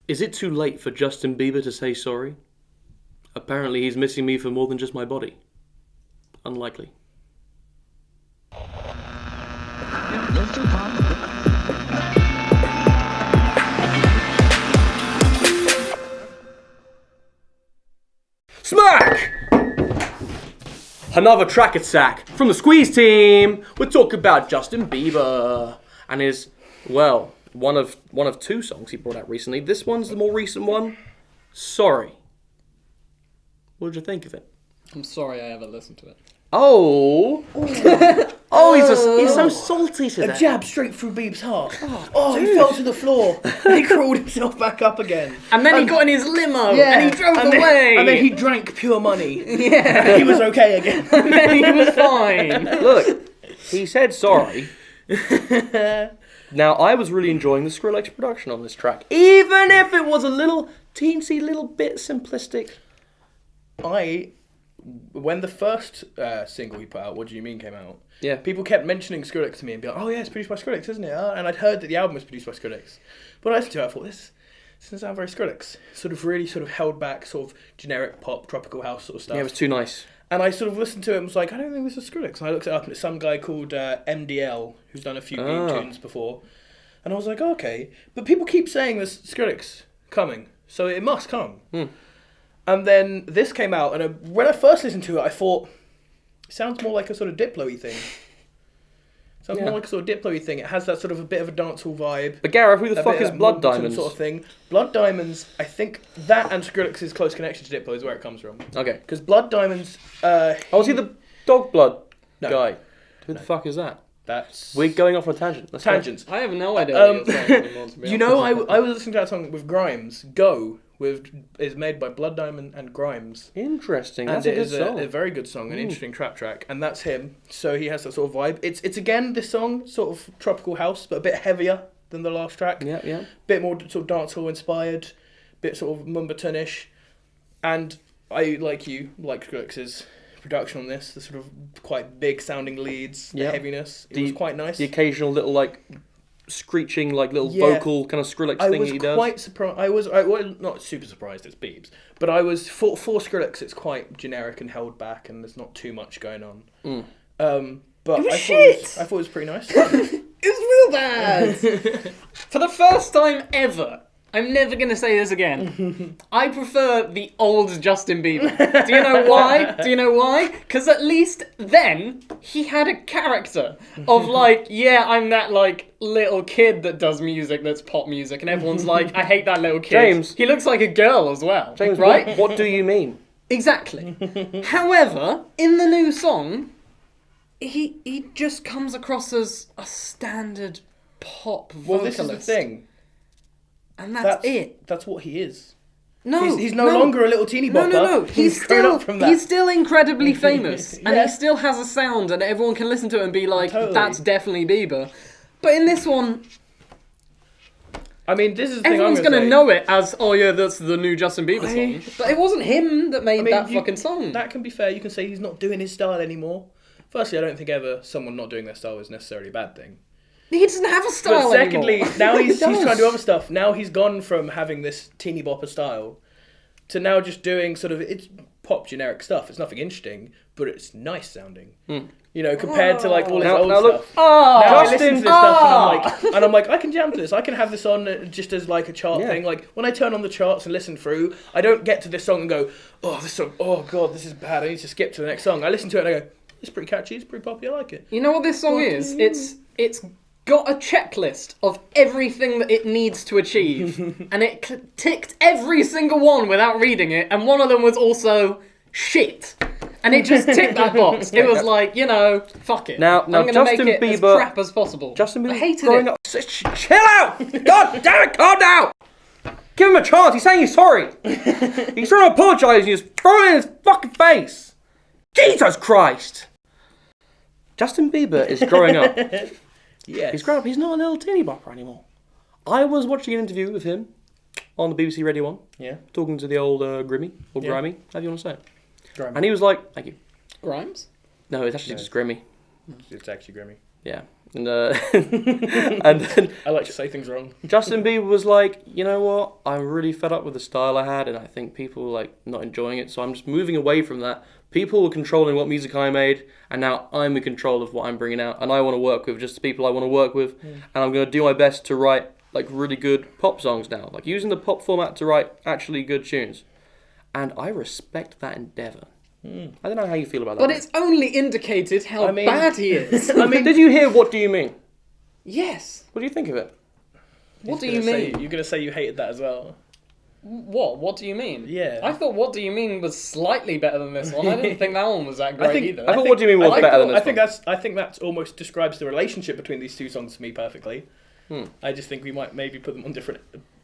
Is it too late for Justin Bieber to say sorry? Apparently he's missing me for more than just my body. Unlikely. Smack! Another track attack from the Squeeze team. We're talking about Justin Bieber and his, well, one of two songs he brought out recently. This one's the more recent one. Sorry. What did you think of it? I'm sorry I ever listened to it. Oh. Oh, he's so salty today. A jab straight through Beeb's heart. Oh, he fell to the floor. And he crawled himself back up again. And then he got in his limo and he drove away. And then he drank pure money. Yeah. And he was okay again. And then he was fine. Look, he said sorry. Now, I was really enjoying the Skrillex production on this track, even if it was a little teensy little bit simplistic. When the first single he put out, What Do You Mean, came out, Yeah. people kept mentioning Skrillex to me and be like, oh yeah, it's produced by Skrillex, isn't it? And I'd heard that the album was produced by Skrillex. But when I listened to it, I thought, this doesn't sound very Skrillex. Sort of really sort of held back, sort of generic pop, tropical house sort of stuff. Yeah, it was too nice. And I sort of listened to it and was like, I don't think this is Skrillex. And I looked it up and it's some guy called MDL, who's done a few beat tunes before. And I was like, oh, okay. But people keep saying there's Skrillex coming, so it must come. And then this came out, and when I first listened to it, I thought, it sounds more like a sort of Diplo-y thing. Sounds more like a sort of Diplo-y thing. It has that sort of a bit of a dancehall vibe. But Gareth, who the fuck is Blood Diamonds? Sort of thing. Blood Diamonds, I think that and Skrillex's close connection to Diplo is where it comes from. Okay. Because Blood Diamonds... is he the dog blood No. guy? Who the fuck is that? That's... We're going off on a tangent. Let's go. Tangents. I have no idea what you're saying anymore, to be You know, I honest. was listening to that song with Grimes, Go, is made by Blood Diamond and Grimes. Interesting. And That's it a good is song. a very good song, an interesting trap track, and that's him. So he has that sort of vibe. It's again, this song, sort of tropical house, but a bit heavier than the last track. Yeah, yeah. Bit more sort of dancehall inspired, bit sort of Mumbaton-ish. And I, like you, like Skrillex's production on this, the sort of quite big sounding leads, the heaviness. It was quite nice. The occasional little like screeching, like little Yeah. vocal kind of Skrillex thing he does. I was quite surprised. I was not super surprised. It's Biebs, but I was for Skrillex. It's quite generic and held back, and there's not too much going on. But It was I shit! thought it was pretty nice. It was real bad! For the first time ever, I'm never going to say this again, I prefer the old Justin Bieber. Do you know why? Because at least then, he had a character of like, yeah, I'm that like little kid that does music that's pop music, and everyone's like, I hate that little kid. James. He looks like a girl as well, James, right? what do you mean? Exactly. However, in the new song, he just comes across as a standard pop vocalist. Well, this is the thing. And that's it. That's what he is. No, He's no longer a little teeny bopper. No. He's grown up from that. He's still incredibly famous, and Yeah. he still has a sound, and everyone can listen to it and be like, Totally. "That's definitely Bieber." But in this one, I mean, this is the thing everyone's I'm gonna say. know it as, "Oh yeah, that's the new Justin Bieber song." But it wasn't him that made that fucking song. That can be fair. You can say he's not doing his style anymore. Firstly, I don't think ever someone not doing their style is necessarily a bad thing. He doesn't have a style But secondly, anymore. now he's He does. trying to do other stuff. Now he's gone from having this teeny bopper style to now just doing sort of, it's pop generic stuff. It's nothing interesting, but it's nice sounding. You know, compared to like all his old now look- stuff. Now I listen to Justin- this stuff and I'm like, I can jam to this. I can have this on just as like a chart Yeah. thing. Like when I turn on the charts and listen through, I don't get to this song and go, oh, this song, oh god, this is bad. I need to skip to the next song. I listen to it and I go, it's pretty catchy. It's pretty poppy. I like it. You know what this song is? It's got a checklist of everything that it needs to achieve, and it ticked every single one without reading it, and one of them was also shit. And it just ticked that box. It was like, you know, fuck it. Now I'm gonna Justin make it as Bieber- crap as possible. Justin I Bieber hated growing it. up. Chill out! God damn it, calm down! Give him a chance. He's saying he's sorry. He's trying to apologise and you just throw it in his fucking face. Jesus Christ! Justin Bieber is growing up. Yes. He's grown up. He's not a little teeny bopper anymore. I was watching an interview with him on the BBC Radio 1, Yeah. talking to the old Grimmy, or Yeah. Grimy, however you want to say it. Grimy. And he was like, thank you. Grimes? No, it's actually just Grimmy. It's actually Grimmy. Yeah. And, and then I like to say things wrong. Justin Bieber was like, you know what? I'm really fed up with the style I had, and I think people were like not enjoying it. So I'm just moving away from that. People were controlling what music I made, and now I'm in control of what I'm bringing out. And I want to work with just the people I want to work with, and I'm going to do my best to write like really good pop songs now, like using the pop format to write actually good tunes. And I respect that endeavour. I don't know how you feel about that. But it's only indicated how bad he is. I mean, did you hear What Do You Mean? Yes. What do you think of it? What do you mean? You're going to say you hated that as well. What? What do you mean? Yeah. I thought What Do You Mean was slightly better than this one. I didn't think that one was that great either. I thought What Do You Mean was better than this one. I think that almost describes the relationship between these two songs to me perfectly. I just think we might maybe put them on different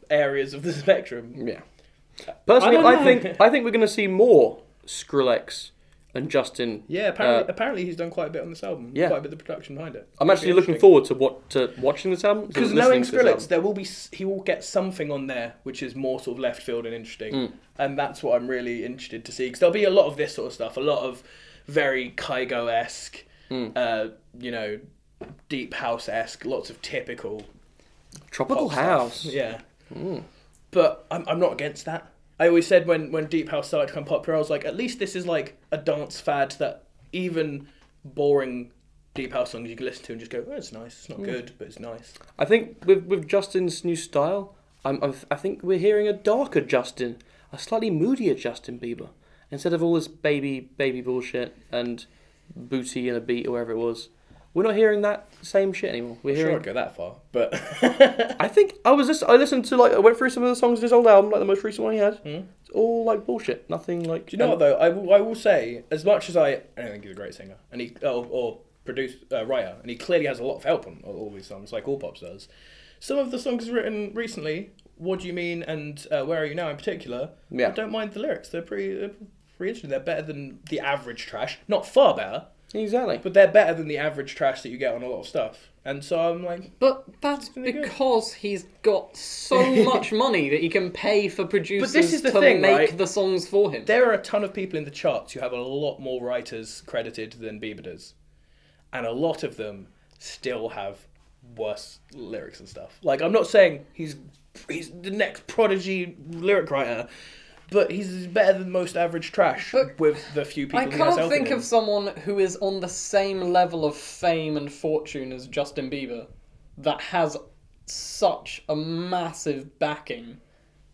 areas of the spectrum. Yeah. Personally, I think we're going to see more Skrillex and Justin. Yeah, apparently he's done quite a bit on this album. Yeah. Quite a bit of the production behind it. I'm actually looking forward to watching this album. Because knowing Skrillex, he will get something on there which is more sort of left field and interesting. And that's what I'm really interested to see. Because there'll be a lot of this sort of stuff, a lot of very Kygo-esque, deep house-esque, lots of typical tropical house. Stuff. Yeah. But I'm not against that. I always said when Deep House started to become popular, I was like, at least this is like a dance fad that even boring Deep House songs you can listen to and just go, oh, it's nice. It's not good, but it's nice. I think with Justin's new style, I think we're hearing a darker Justin, a slightly moodier Justin Bieber, instead of all this baby bullshit and booty and a beat or whatever it was. We're not hearing that same shit anymore. We're hearing. Sure, I'd go that far, but I think I listened to I went through some of the songs of his old album, like the most recent one he had. It's all like bullshit. Nothing like. Do you know what though? I will say, as much as I don't think he's a great singer, and he or writer, and he clearly has a lot of help on all these songs, like all pop stars. Some of the songs he's written recently, What Do You Mean and Where Are You Now in particular, I don't mind the lyrics. They're pretty interesting. They're better than the average trash. Not far better. Exactly. But they're better than the average trash that you get on a lot of stuff. And so I'm like... But that's because he's got so much money that he can pay for producers make the songs for him. There are a ton of people in the charts who have a lot more writers credited than Bieber does. And a lot of them still have worse lyrics and stuff. Like, I'm not saying he's the next prodigy lyric writer... But he's better than most average trash with the few people he has helping him. I can't think of someone who is on the same level of fame and fortune as Justin Bieber that has such a massive backing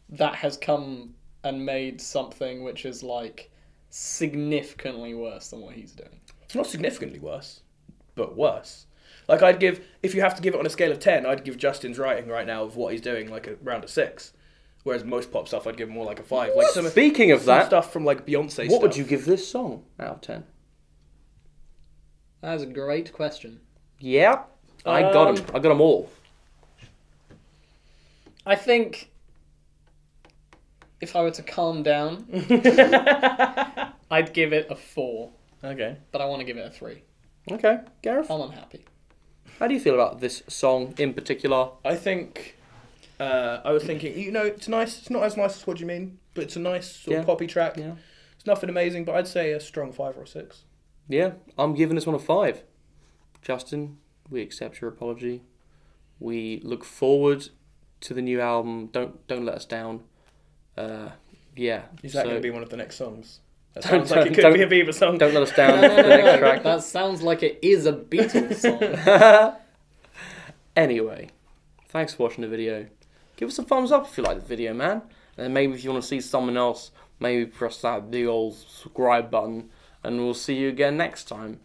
that has come and made something which is like significantly worse than what he's doing. Not significantly worse, but worse. Like if you have to give it on a scale of 10, I'd give Justin's writing right now of what he's doing like around a 6. Whereas most pop stuff, I'd give more like a 5. Like Speaking of that, stuff from like Beyonce. What would you give this song out of 10? That is a great question. Yeah, I got them. I got them all. I think if I were to calm down, I'd give it a 4. Okay. But I want to give it a 3. Okay, Gareth? I'm unhappy. How do you feel about this song in particular? I think... I was thinking, it's nice. It's not as nice as What Do You Mean, but it's a nice sort of poppy track. Yeah. It's nothing amazing, but I'd say a strong 5 or 6. Yeah, I'm giving this one a 5. Justin, we accept your apology. We look forward to the new album. Don't let us down. Yeah. Is that going to be one of the next songs? That sounds like it could be a Bieber song. Don't let us down. The next track. That sounds like it is a Beatles song. Anyway, thanks for watching the video. Give us a thumbs up if you like the video, man. And maybe if you want to see someone else, maybe press that big old subscribe button. And we'll see you again next time.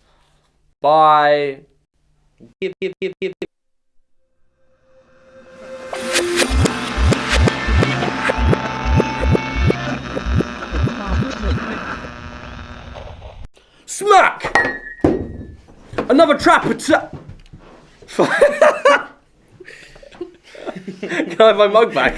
Bye. Smack! Another trapper. Can I have my mug back?